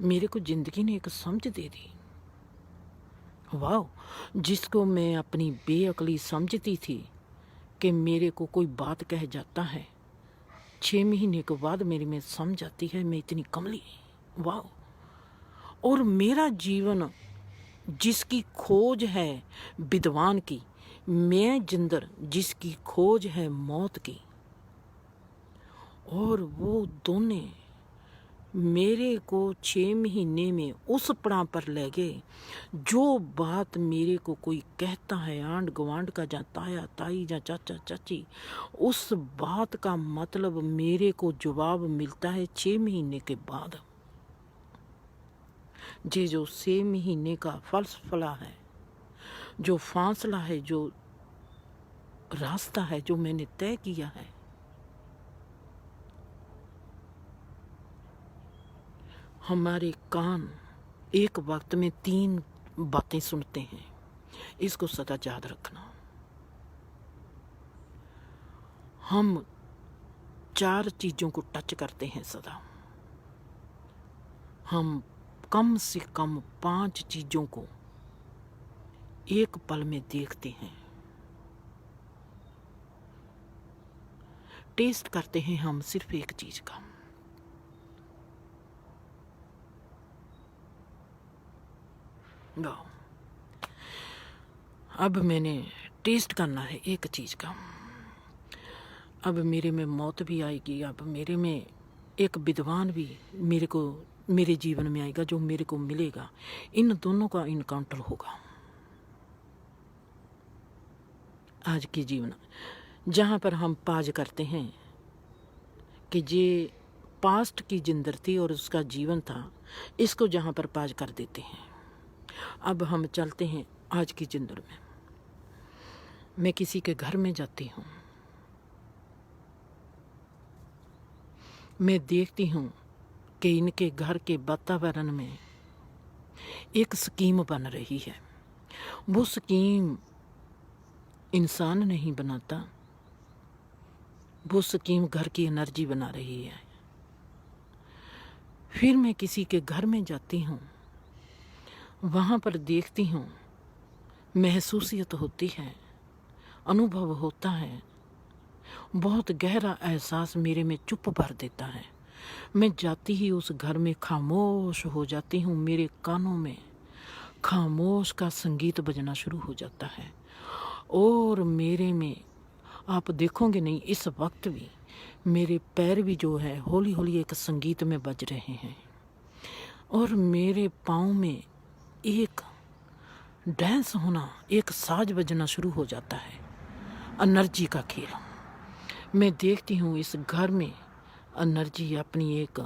[SPEAKER 1] मेरे को ज़िंदगी ने एक समझ दे दी। वाह! जिसको मैं अपनी बेअक्ली समझती थी कि मेरे को कोई बात कह जाता है, 6 महीने के बाद मेरी में समझ आती है मैं इतनी कमली। वाह! और मेरा जीवन जिसकी खोज है विद्वान की, मैं जिंदर जिसकी खोज है मौत की। और वो दोनों मेरे को 6 महीने में उस पड़ाव पर ले गए। जो बात मेरे को कोई कहता है आंड गवांड का, या ताया ताई या चाचा चाची, उस बात का मतलब मेरे को जवाब मिलता है 6 महीने के बाद। ये जो 6 महीने का फलसफला है, जो फासला है, जो रास्ता है जो मैंने तय किया है, हमारे कान एक वक्त में 3 बातें सुनते हैं। इसको सदा याद रखना। हम 4 चीज़ों को टच करते हैं सदा। हम कम से कम 5 चीज़ों को एक पल में देखते हैं, टेस्ट करते हैं हम सिर्फ एक चीज का। वाह, अब मैंने टेस्ट करना है एक चीज का। अब मेरे में मौत भी आएगी, अब मेरे में एक विद्वान भी मेरे जीवन में आएगा, जो मेरे को मिलेगा। इन दोनों का इनकाउंटर होगा। आज के जीवन जहाँ पर हम पाज करते हैं कि ये पास्ट की जिंदगी थी और उसका जीवन था, इसको जहाँ पर पाज कर देते हैं। अब हम चलते हैं आज की जिंदगी में। मैं किसी के घर में जाती हूँ, मैं देखती हूँ कि इनके घर के वातावरण में एक स्कीम बन रही है। वो स्कीम इंसान नहीं बनाता, वो स्कीम घर की एनर्जी बना रही है। फिर मैं किसी के घर में जाती हूँ, वहाँ पर देखती हूँ, महसूसियत होती है, अनुभव होता है, बहुत गहरा एहसास मेरे में चुप भर देता है। मैं जाती ही उस घर में खामोश हो जाती हूँ। मेरे कानों में खामोश का संगीत बजना शुरू हो जाता है और मेरे में, आप देखोगे नहीं, इस वक्त भी मेरे पैर भी जो है हौली हौली एक संगीत में बज रहे हैं और मेरे पाँव में एक डांस होना, एक साज बजना शुरू हो जाता है। एनर्जी का खेल। मैं देखती हूँ इस घर में एनर्जी अपनी एक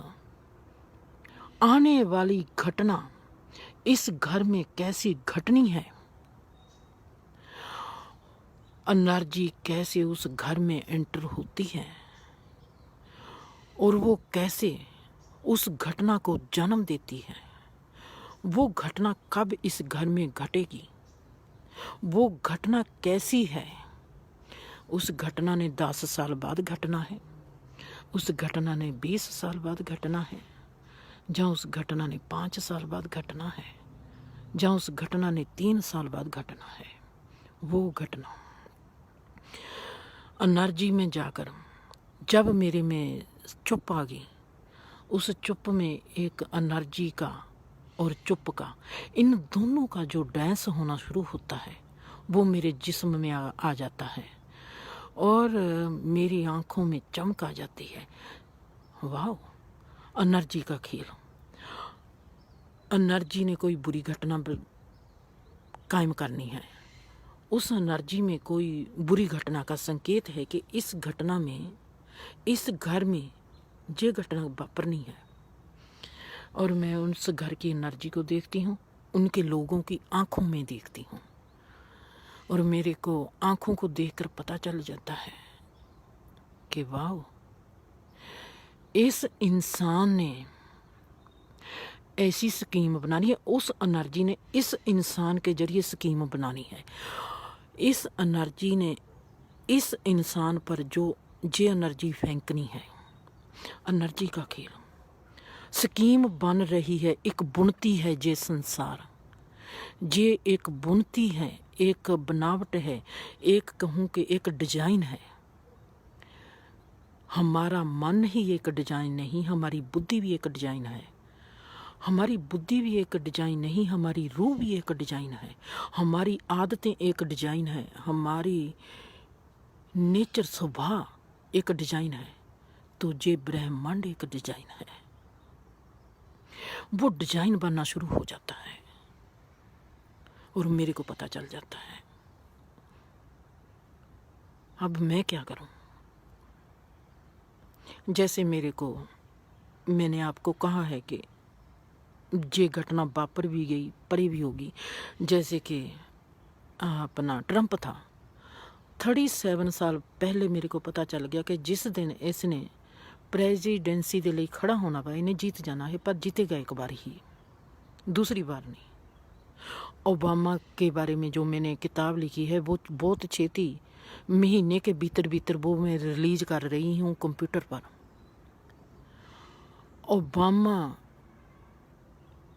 [SPEAKER 1] आने वाली घटना इस घर में कैसी घटनी है, एनर्जी कैसे उस घर में एंटर होती है और वो कैसे उस घटना को जन्म देती है। वो घटना कब इस घर में घटेगी, वो घटना कैसी है। उस घटना ने 10 साल बाद घटना है, उस घटना ने 20 साल बाद घटना है, जहाँ उस घटना ने 5 साल बाद घटना है, जहाँ उस घटना ने 3 साल बाद घटना है। वो घटना एनर्जी में जाकर जब मेरे में चुप आ गई, उस चुप में एक एनर्जी का और चुप का, इन दोनों का जो डांस होना शुरू होता है, वो मेरे जिस्म में आ जाता है और मेरी आंखों में चमक आ जाती है। वाह, एनर्जी का खेल। एनर्जी ने कोई बुरी घटना कायम करनी है, उस एनर्जी में कोई बुरी घटना का संकेत है कि इस घटना में, इस घर में ये घटना वापरनी है। और मैं उस घर की एनर्जी को देखती हूँ, उनके लोगों की आंखों में देखती हूँ और मेरे को आंखों को देखकर पता चल जाता है कि वाह, इस इंसान ने ऐसी स्कीम बनानी है, उस एनर्जी ने इस इंसान के जरिए स्कीम बनानी है। इस एनर्जी ने इस इंसान पर जो जे एनर्जी फेंकनी है, एनर्जी का खेल। स्कीम बन रही है, एक बुनती है जे संसार, ये एक बुनती है, एक बनावट है, एक कहूँ कि एक डिजाइन है। हमारा मन ही एक डिजाइन नहीं, हमारी बुद्धि भी एक डिजाइन है। हमारी बुद्धि भी एक डिजाइन नहीं, हमारी रूह भी एक डिजाइन है। हमारी आदतें एक डिजाइन है, हमारी नेचर स्वभाव एक डिजाइन है। तो ये ब्रह्मांड एक डिजाइन है। वो डिजाइन बनना शुरू हो जाता है और मेरे को पता चल जाता है। अब मैं क्या करूं? जैसे मैंने आपको कहा है कि ये घटना वापर भी गई, परी भी होगी। जैसे कि अपना ट्रंप था, 37 साल पहले मेरे को पता चल गया कि जिस दिन इसने प्रेजिडेंसी के लिए खड़ा होना वा, इन्हें जीत जाना है, पर जीतेगा एक बार ही, दूसरी बार नहीं। ओबामा के बारे में जो मैंने किताब लिखी है, वो बहुत छेती महीने के भीतर भीतर वो मैं रिलीज कर रही हूँ कंप्यूटर पर। ओबामा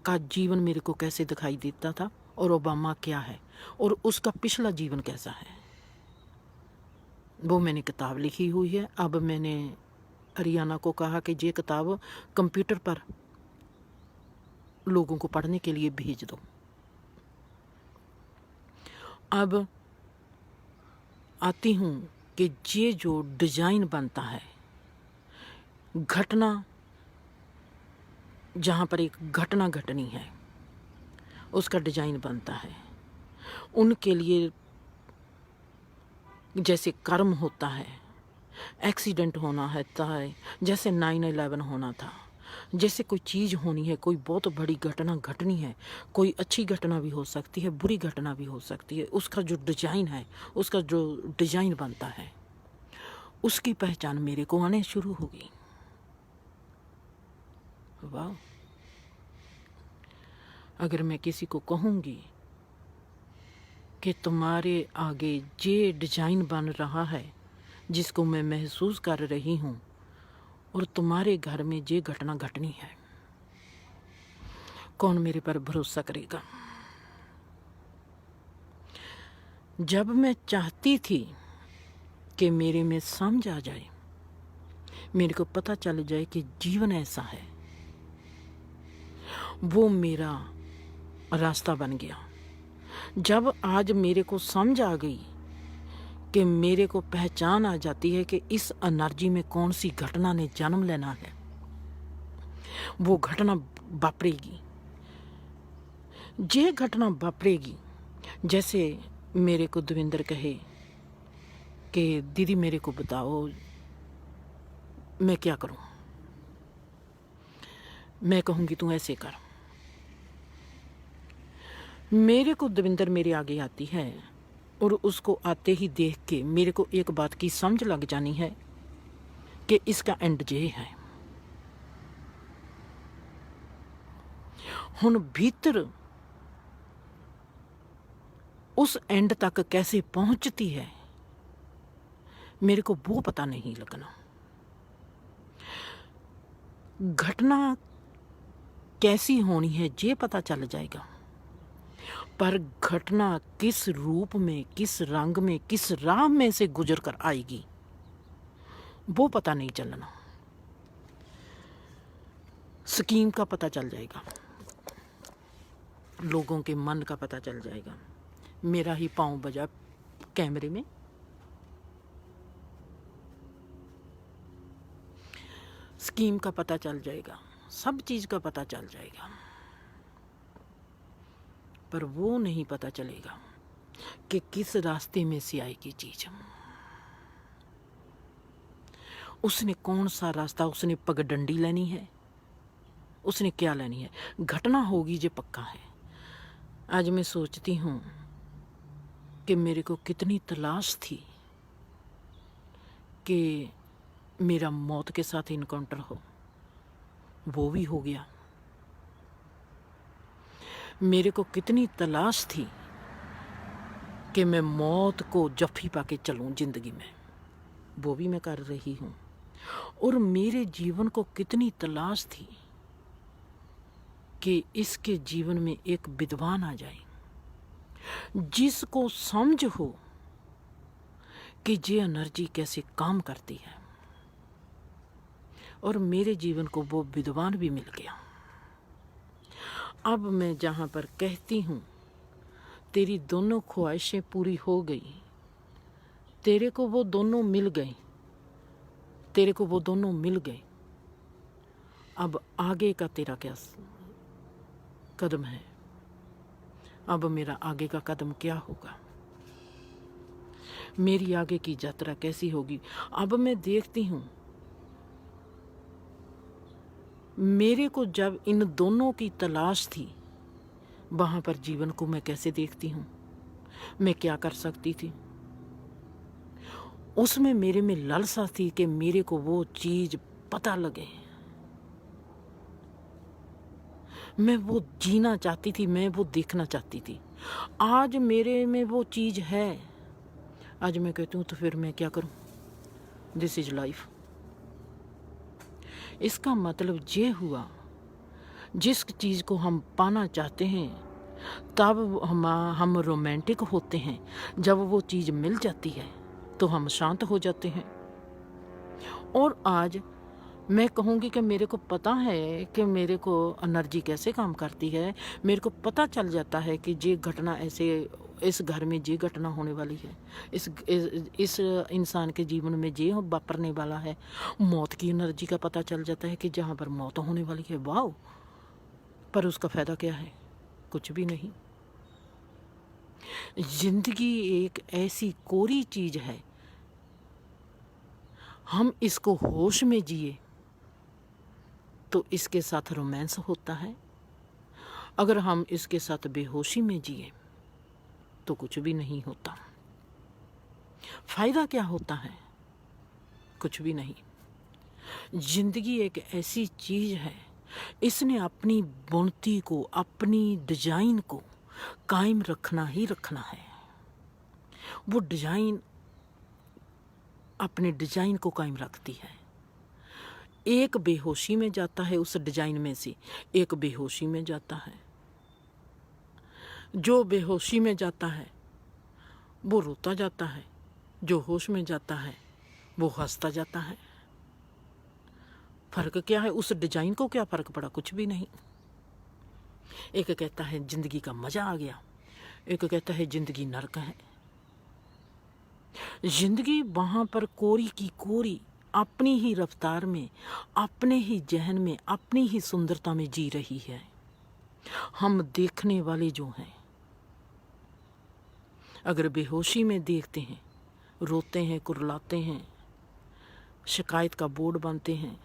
[SPEAKER 1] का जीवन मेरे को कैसे दिखाई देता था और ओबामा क्या है और उसका पिछला जीवन कैसा है, वो मैंने किताब लिखी हुई है। अब मैंने अरियाना को कहा कि ये किताब कंप्यूटर पर लोगों को पढ़ने के लिए भेज दो। अब आती हूँ कि ये जो डिज़ाइन बनता है, घटना जहाँ पर एक घटना घटनी है उसका डिज़ाइन बनता है। उनके लिए जैसे कर्म होता है, एक्सीडेंट होना है, जैसे 9/11 होना था, जैसे कोई चीज़ होनी है, कोई बहुत बड़ी घटना घटनी है, कोई अच्छी घटना भी हो सकती है, बुरी घटना भी हो सकती है, उसका जो डिज़ाइन है, उसका जो डिज़ाइन बनता है, उसकी पहचान मेरे को आने शुरू हो गई। वाह! अगर मैं किसी को कहूँगी कि तुम्हारे आगे ये डिज़ाइन बन रहा है जिसको मैं महसूस कर रही हूँ और तुम्हारे घर में ये घटना घटनी है, कौन मेरे पर भरोसा करेगा? जब मैं चाहती थी कि मेरे में समझ आ जाए, मेरे को पता चल जाए कि जीवन ऐसा है, वो मेरा रास्ता बन गया। जब आज मेरे को समझ आ गई कि मेरे को पहचान आ जाती है कि इस एनर्जी में कौन सी घटना ने जन्म लेना है, वो घटना वापरेगी। ये घटना वापरेगी। जैसे मेरे को देवेंद्र कहे कि दीदी मेरे को बताओ मैं क्या करूं, मैं कहूँगी तू ऐसे कर। मेरे को देवेंद्र मेरे आगे आती है और उसको आते ही देख के मेरे को एक बात की समझ लग जानी है कि इसका एंड जे है। हुन भीतर उस एंड तक कैसे पहुंचती है मेरे को वो पता नहीं लगना। घटना कैसी होनी है ये पता चल जाएगा, पर घटना किस रूप में, किस रंग में, किस राह में से गुजर कर आएगी वो पता नहीं चलना। स्कीम का पता चल जाएगा, लोगों के मन का पता चल जाएगा। मेरा ही पाँव बजा कैमरे में, स्कीम का पता चल जाएगा, सब चीज़ का पता चल जाएगा, पर वो नहीं पता चलेगा कि किस रास्ते में से आएगी चीज। उसने कौन सा रास्ता, उसने पगडंडी लेनी है, उसने क्या लेनी है। घटना होगी जो पक्का है। आज मैं सोचती हूँ कि मेरे को कितनी तलाश थी कि मेरा मौत के साथ इनकाउंटर हो, वो भी हो गया। मेरे को कितनी तलाश थी कि मैं मौत को जफ्फी पाके चलूं जिंदगी में, वो भी मैं कर रही हूँ। और मेरे जीवन को कितनी तलाश थी कि इसके जीवन में एक विद्वान आ जाए जिसको समझ हो कि ये एनर्जी कैसे काम करती है, और मेरे जीवन को वो विद्वान भी मिल गया। अब मैं जहाँ पर कहती हूँ तेरी दोनों ख्वाहिशें पूरी हो गई, तेरे को वो दोनों मिल गए, तेरे को वो दोनों मिल गए, अब आगे का तेरा क्या कदम है? अब मेरा आगे का कदम क्या होगा? मेरी आगे की यात्रा कैसी होगी? अब मैं देखती हूँ मेरे को जब इन दोनों की तलाश थी, वहाँ पर जीवन को मैं कैसे देखती हूँ, मैं क्या कर सकती थी। उसमें मेरे में लालसा थी कि मेरे को वो चीज़ पता लगे, मैं वो जीना चाहती थी, मैं वो देखना चाहती थी। आज मेरे में वो चीज़ है। आज मैं कहती हूँ तो फिर मैं क्या करूँ? This is life. इसका मतलब ये हुआ जिस चीज़ को हम पाना चाहते हैं तब हम रोमांटिक होते हैं। जब वो चीज़ मिल जाती है तो हम शांत हो जाते हैं। और आज मैं कहूँगी कि मेरे को पता है कि मेरे को एनर्जी कैसे काम करती है। मेरे को पता चल जाता है कि ये घटना ऐसे, इस घर में ये घटना होने वाली है, इस इंसान के जीवन में ये वापरने वाला है। मौत की एनर्जी का पता चल जाता है कि जहाँ पर मौत होने वाली है, वाह। पर उसका फ़ायदा क्या है? कुछ भी नहीं। जिंदगी एक ऐसी कोरी चीज़ है, हम इसको होश में जिए तो इसके साथ रोमांस होता है। अगर हम इसके साथ बेहोशी में जिए तो कुछ भी नहीं होता। फायदा क्या होता है? कुछ भी नहीं। जिंदगी एक ऐसी चीज है, इसने अपनी बुनती को, अपनी डिजाइन को कायम रखना ही रखना है। वो डिजाइन अपने डिजाइन को कायम रखती है। एक बेहोशी में जाता है, उस डिजाइन में से एक बेहोशी में जाता है। जो बेहोशी में जाता है वो रोता जाता है, जो होश में जाता है वो हंसता जाता है। फर्क क्या है? उस डिजाइन को क्या फर्क पड़ा? कुछ भी नहीं। एक कहता है जिंदगी का मजा आ गया, एक कहता है जिंदगी नरक है। जिंदगी वहां पर कोरी की कोरी अपनी ही रफ्तार में, अपने ही जहन में, अपनी ही सुंदरता में जी रही है। हम देखने वाले जो हैं, अगर बेहोशी में देखते हैं, रोते हैं, कुरलाते हैं, शिकायत का बोर्ड बनते हैं।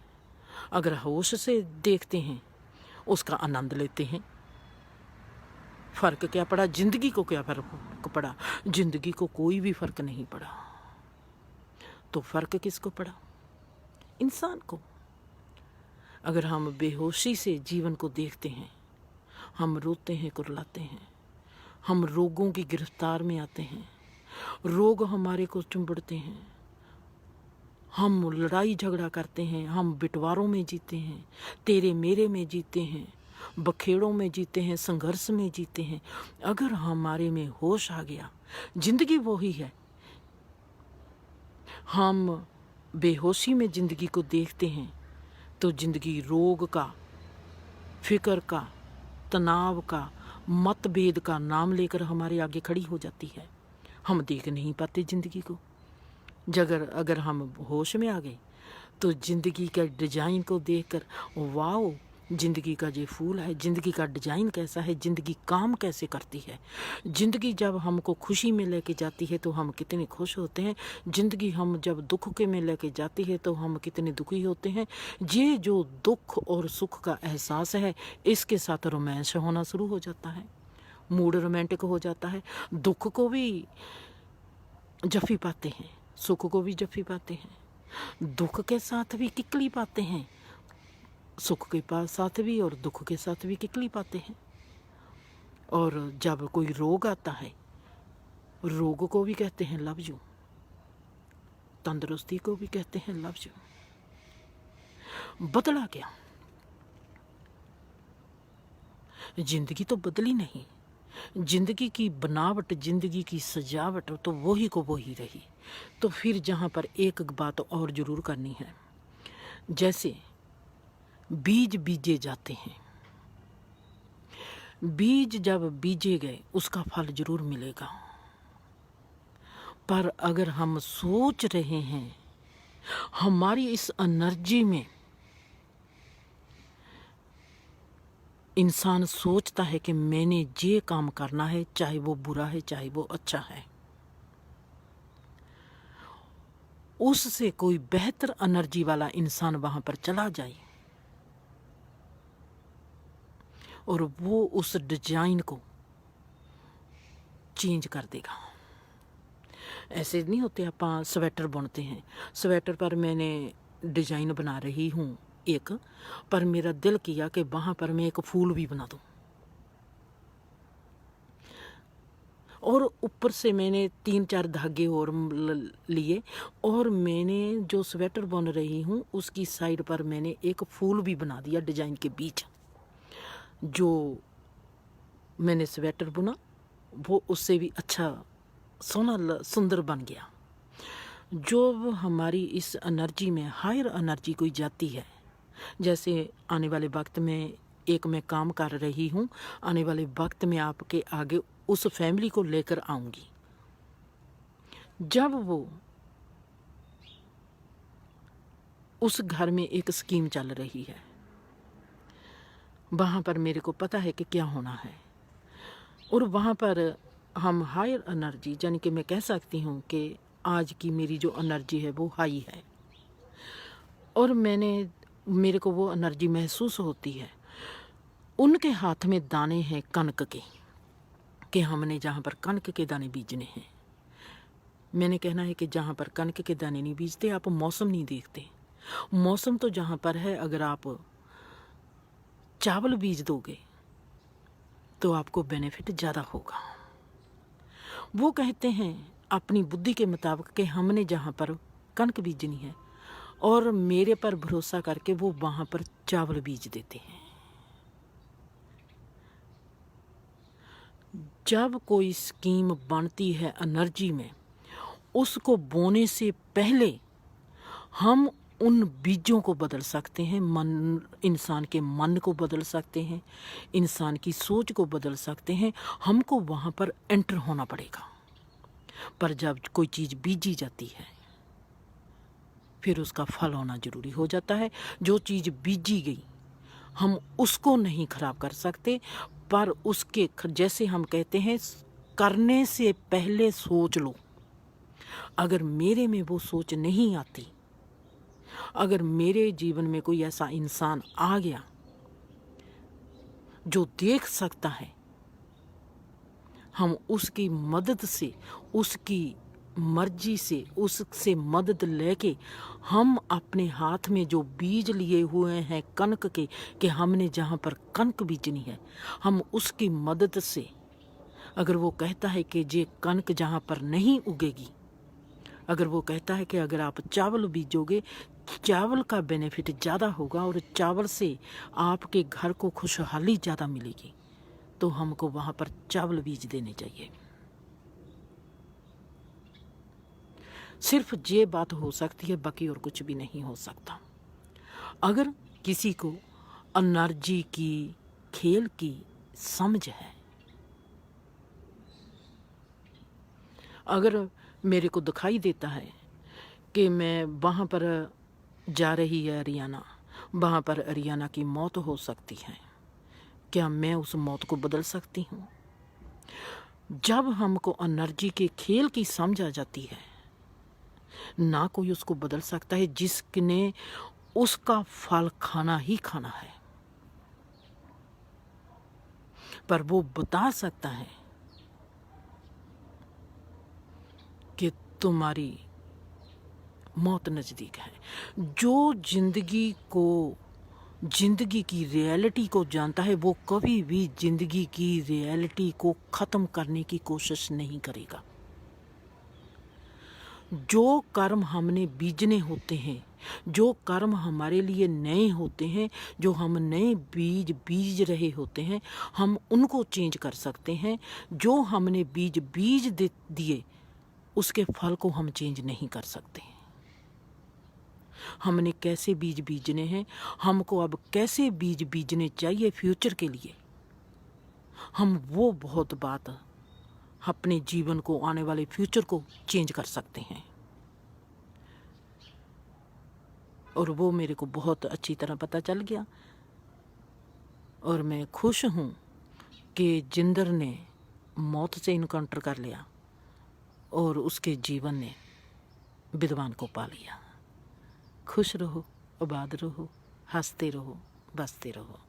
[SPEAKER 1] अगर होश से देखते हैं, उसका आनंद लेते हैं। फर्क क्या पड़ा? जिंदगी को क्या फर्क पड़ा? जिंदगी को कोई भी फर्क नहीं पड़ा। तो फर्क किसको पड़ा? इंसान को। अगर हम बेहोशी से जीवन को देखते हैं, हम रोते हैं, कुरलाते हैं, हम रोगों की गिरफ्तार में आते हैं, रोग हमारे को चुंबड़ते हैं, हम लड़ाई झगड़ा करते हैं, हम बिटवारों में जीते हैं, तेरे मेरे में जीते हैं, बखेड़ों में जीते हैं, संघर्ष में जीते हैं। अगर हमारे में होश आ गया, जिंदगी वही है। हम बेहोशी में जिंदगी को देखते हैं तो जिंदगी रोग का, फिक्र का, तनाव का, मतभेद का नाम लेकर हमारे आगे खड़ी हो जाती है। हम देख नहीं पाते जिंदगी को। अगर हम होश में आ गए तो जिंदगी का डिजाइन को देखकर, वाओ, जिंदगी का ये फूल है, जिंदगी का डिजाइन कैसा है, जिंदगी काम कैसे करती है। जिंदगी जब हमको खुशी में लेके जाती है तो हम कितने खुश होते हैं। जिंदगी हम जब दुख के में लेके जाती है तो हम कितने दुखी होते हैं। ये जो दुख और सुख का एहसास है, इसके साथ रोमांस होना शुरू हो जाता है, मूड रोमांटिक हो जाता है। दुख को भी जफी पाते हैं, सुख को भी जफी पाते हैं, दुख के साथ भी किकली पाते हैं, सुख के साथ भी और दुख के साथ भी किकली पाते हैं। और जब कोई रोग आता है, रोग को भी कहते हैं लव यू, तंदुरुस्ती को भी कहते हैं लव यू। बदला क्या? जिंदगी तो बदली नहीं। जिंदगी की बनावट, जिंदगी की सजावट तो वही को वही रही। तो फिर जहाँ पर एक बात और जरूर करनी है, जैसे बीज बीजे जाते हैं, बीज जब बीजे गए उसका फल जरूर मिलेगा। पर अगर हम सोच रहे हैं, हमारी इस एनर्जी में इंसान सोचता है कि मैंने ये काम करना है, चाहे वो बुरा है चाहे वो अच्छा है, उससे कोई बेहतर एनर्जी वाला इंसान वहां पर चला जाए और वो उस डिजाइन को चेंज कर देगा। ऐसे नहीं होते, आप स्वेटर बुनते हैं, स्वेटर पर मैंने डिजाइन बना रही हूँ एक, पर मेरा दिल किया कि वहां पर मैं एक फूल भी बना दूं, और ऊपर से मैंने 3-4 धागे और लिए और मैंने जो स्वेटर बुन रही हूँ उसकी साइड पर मैंने एक फूल भी बना दिया डिजाइन के बीच, जो मैंने स्वेटर बुना, वो उससे भी अच्छा सुंदर बन गया। जो हमारी इस एनर्जी में हायर एनर्जी कोई जाती है, जैसे आने वाले वक्त में एक मैं काम कर रही हूँ, आने वाले वक्त में आपके आगे उस फैमिली को लेकर आऊँगी। जब वो उस घर में एक स्कीम चल रही है, वहाँ पर मेरे को पता है कि क्या होना है, और वहाँ पर हम हायर एनर्जी, यानी कि मैं कह सकती हूँ कि आज की मेरी जो एनर्जी है वो हाई है, और मेरे को वो एनर्जी महसूस होती है। उनके हाथ में दाने हैं कनक के, कि हमने जहाँ पर कनक के दाने बीजने हैं। मैंने कहना है कि जहाँ पर कनक के दाने नहीं बीजते, आप मौसम नहीं देखते। मौसम तो जहाँ पर है, अगर आप चावल बीज दोगे तो आपको बेनिफिट ज़्यादा होगा। वो कहते हैं अपनी बुद्धि के मुताबिक कि हमने जहाँ पर कनक बीजनी है, और मेरे पर भरोसा करके वो वहाँ पर चावल बीज देते हैं। जब कोई स्कीम बनती है एनर्जी में, उसको बोने से पहले हम उन बीजों को बदल सकते हैं। इंसान के मन को बदल सकते हैं, इंसान की सोच को बदल सकते हैं। हमको वहाँ पर एंटर होना पड़ेगा। पर जब कोई चीज़ बीजी जाती है, फिर उसका फल होना ज़रूरी हो जाता है। जो चीज़ बीजी गई, हम उसको नहीं खराब कर सकते, पर उसके जैसे हम कहते हैं, करने से पहले सोच लो। अगर मेरे में वो सोच नहीं आती, अगर मेरे जीवन में कोई ऐसा इंसान आ गया जो देख सकता है, हम उसकी मदद से, उसकी मर्जी से, उससे मदद लेके हम अपने हाथ में जो बीज लिए हुए हैं कनक के, कि हमने जहाँ पर कनक बीजनी है, हम उसकी मदद से, अगर वो कहता है कि ये कनक जहाँ पर नहीं उगेगी, अगर वो कहता है कि अगर आप चावल बीजोगे, चावल का बेनिफिट ज़्यादा होगा और चावल से आपके घर को खुशहाली ज़्यादा मिलेगी, तो हमको वहाँ पर चावल बीज देने चाहिए। सिर्फ ये बात हो सकती है, बाकी और कुछ भी नहीं हो सकता। अगर किसी को एनर्जी की, खेल की समझ है, अगर मेरे को दिखाई देता है कि मैं वहाँ पर जा रही है हरियाणा, वहाँ पर हरियाणा की मौत हो सकती है, क्या मैं उस मौत को बदल सकती हूँ? जब हमको एनर्जी के खेल की समझ आ जाती है, ना कोई उसको बदल सकता है, जिसने उसका फल खाना ही खाना है। पर वो बता सकता है कि तुम्हारी मौत नज़दीक है। जो जिंदगी की रियलिटी को जानता है, वो कभी भी जिंदगी की रियलिटी को ख़त्म करने की कोशिश नहीं करेगा। जो कर्म हमने बीजने होते हैं, जो कर्म हमारे लिए नए होते हैं, जो हम नए बीज रहे होते हैं, हम उनको चेंज कर सकते हैं। जो हमने बीज दिए, उसके फल को हम चेंज नहीं कर सकते। हमने कैसे बीज बीजने हैं, हमको अब कैसे बीज बीजने चाहिए फ्यूचर के लिए, हम वो बहुत बात अपने जीवन को, आने वाले फ्यूचर को चेंज कर सकते हैं। और वो मेरे को बहुत अच्छी तरह पता चल गया, और मैं खुश हूँ कि जिंदर ने मौत से इनकाउंटर कर लिया और उसके जीवन ने विद्वान को पा लिया। खुश रहो, आबाद रहो, हंसते रहो, बसते रहो।